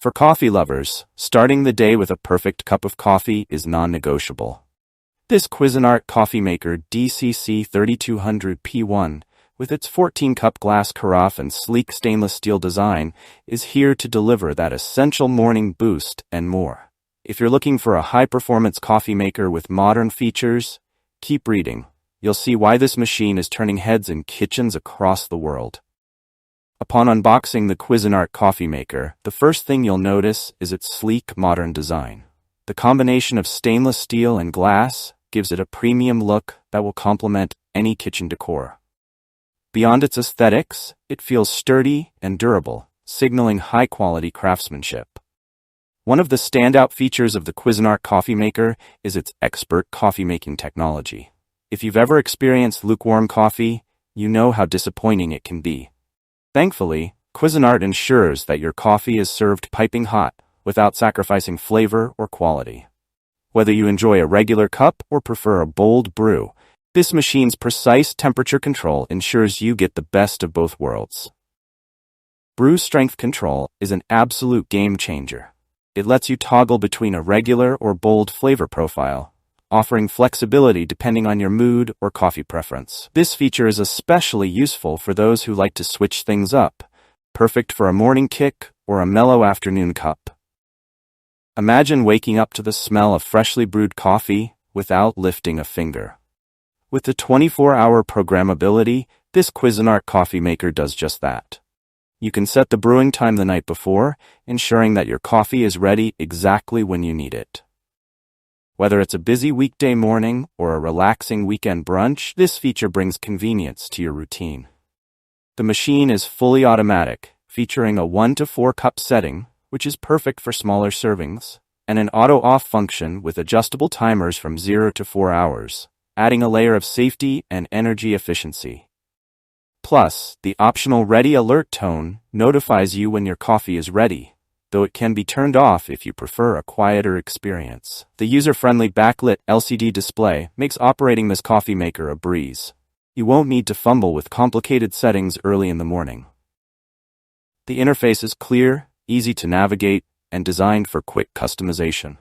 For coffee lovers, starting the day with a perfect cup of coffee is non-negotiable. This Cuisinart Coffee Maker DCC-3200P1, with its 14-cup glass carafe and sleek stainless steel design, is here to deliver that essential morning boost and more. If you're looking for a high-performance coffee maker with modern features, keep reading. You'll see why this machine is turning heads in kitchens across the world. Upon unboxing the Cuisinart Coffee Maker, the first thing you'll notice is its sleek, modern design. The combination of stainless steel and glass gives it a premium look that will complement any kitchen decor. Beyond its aesthetics, it feels sturdy and durable, signaling high-quality craftsmanship. One of the standout features of the Cuisinart Coffee Maker is its expert coffee-making technology. If you've ever experienced lukewarm coffee, you know how disappointing it can be. Thankfully, Cuisinart ensures that your coffee is served piping hot without sacrificing flavor or quality. Whether you enjoy a regular cup or prefer a bold brew, this machine's precise temperature control ensures you get the best of both worlds. Brew strength control is an absolute game changer. It lets you toggle between a regular or bold flavor profile, offering flexibility depending on your mood or coffee preference. This feature is especially useful for those who like to switch things up, perfect for a morning kick or a mellow afternoon cup. Imagine waking up to the smell of freshly brewed coffee without lifting a finger. With the 24-hour programmability, this Cuisinart Coffee Maker does just that. You can set the brewing time the night before, ensuring that your coffee is ready exactly when you need it. Whether it's a busy weekday morning or a relaxing weekend brunch, this feature brings convenience to your routine. The machine is fully automatic, featuring a 1 to 4 cup setting, which is perfect for smaller servings, and an auto-off function with adjustable timers from 0 to 4 hours, adding a layer of safety and energy efficiency. Plus, the optional Ready Alert tone notifies you when your coffee is ready, though it can be turned off if you prefer a quieter experience. The user-friendly backlit LCD display makes operating this coffee maker a breeze. You won't need to fumble with complicated settings early in the morning. The interface is clear, easy to navigate, and designed for quick customization.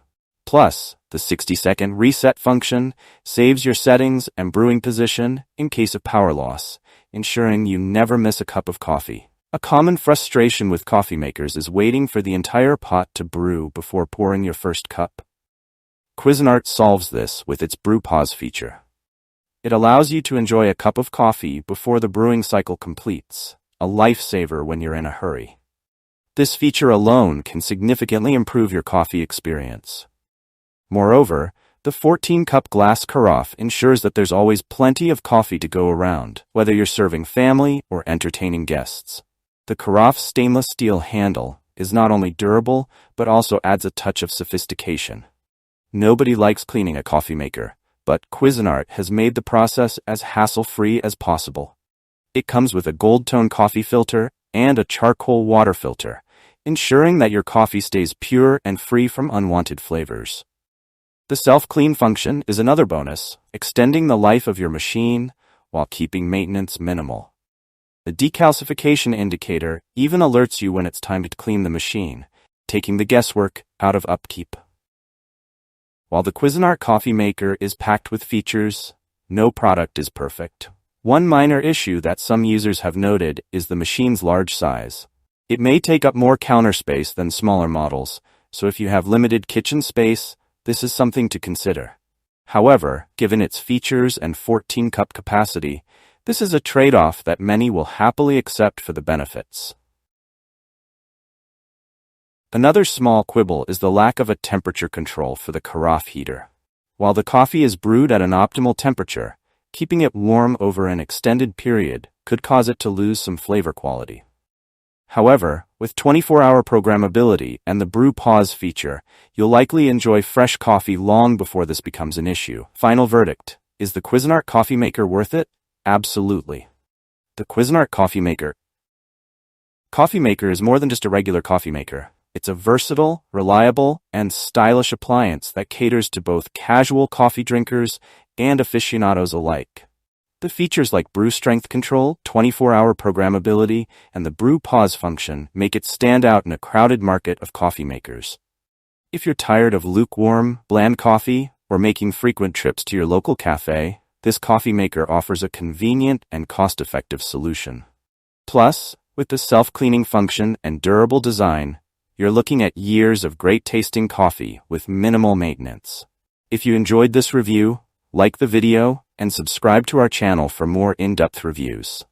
Plus, the 60-second reset function saves your settings and brewing position in case of power loss, ensuring you never miss a cup of coffee. A common frustration with coffee makers is waiting for the entire pot to brew before pouring your first cup. Cuisinart solves this with its Brew Pause feature. It allows you to enjoy a cup of coffee before the brewing cycle completes, a lifesaver when you're in a hurry. This feature alone can significantly improve your coffee experience. Moreover, the 14-cup glass carafe ensures that there's always plenty of coffee to go around, whether you're serving family or entertaining guests. The carafe's stainless steel handle is not only durable, but also adds a touch of sophistication. Nobody likes cleaning a coffee maker, but Cuisinart has made the process as hassle-free as possible. It comes with a gold-tone coffee filter and a charcoal water filter, ensuring that your coffee stays pure and free from unwanted flavors. The self-clean function is another bonus, extending the life of your machine while keeping maintenance minimal. The decalcification indicator even alerts you when it's time to clean the machine, taking the guesswork out of upkeep. While the Cuisinart Coffee Maker is packed with features, no product is perfect. One minor issue that some users have noted is the machine's large size. It may take up more counter space than smaller models, so if you have limited kitchen space, this is something to consider. However, given its features and 14-cup capacity, this is a trade-off that many will happily accept for the benefits. Another small quibble is the lack of a temperature control for the carafe heater. While the coffee is brewed at an optimal temperature, keeping it warm over an extended period could cause it to lose some flavor quality. However, with 24-hour programmability and the Brew Pause feature, you'll likely enjoy fresh coffee long before this becomes an issue. Final verdict: is the Cuisinart Coffee Maker worth it? Absolutely. The Cuisinart Coffee Maker is more than just a regular coffee maker. It's a versatile, reliable, and stylish appliance that caters to both casual coffee drinkers and aficionados alike. The features like brew strength control, 24-hour programmability, and the Brew Pause function make it stand out in a crowded market of coffee makers. If you're tired of lukewarm, bland coffee, or making frequent trips to your local cafe, this coffee maker offers a convenient and cost-effective solution. Plus, with the self-cleaning function and durable design, you're looking at years of great-tasting coffee with minimal maintenance. If you enjoyed this review, like the video and subscribe to our channel for more in-depth reviews.